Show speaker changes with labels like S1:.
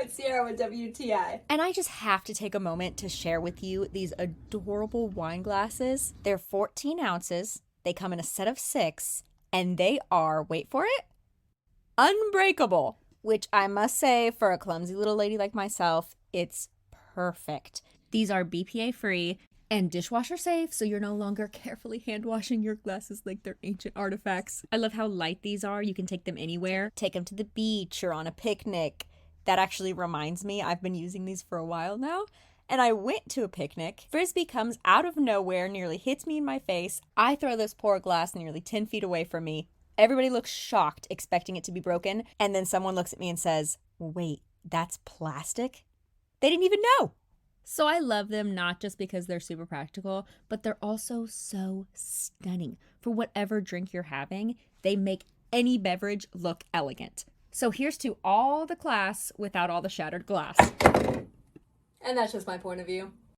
S1: it's Sierra with WTI.
S2: And I just have to take a moment to share with you these adorable wine glasses. They're 14 ounces, they come in a set of 6, and they are, wait for it, unbreakable. Which I must say, for a clumsy little lady like myself, it's perfect. These are BPA-free and dishwasher safe, so you're no longer carefully hand washing your glasses like they're ancient artifacts. I love how light these are. You can take them anywhere. Take them to the beach or on a picnic. That actually reminds me, I've been using these for a while now. And I went to a picnic. Frisbee comes out of nowhere, nearly hits me in my face. I throw this poor glass nearly 10 feet away from me. Everybody looks shocked, expecting it to be broken. And then someone looks at me and says, wait, that's plastic? They didn't even know. So I love them not just because they're super practical, but they're also so stunning. For whatever drink you're having, they make any beverage look elegant. So here's to all the class without all the shattered glass.
S1: And that's just my point of view.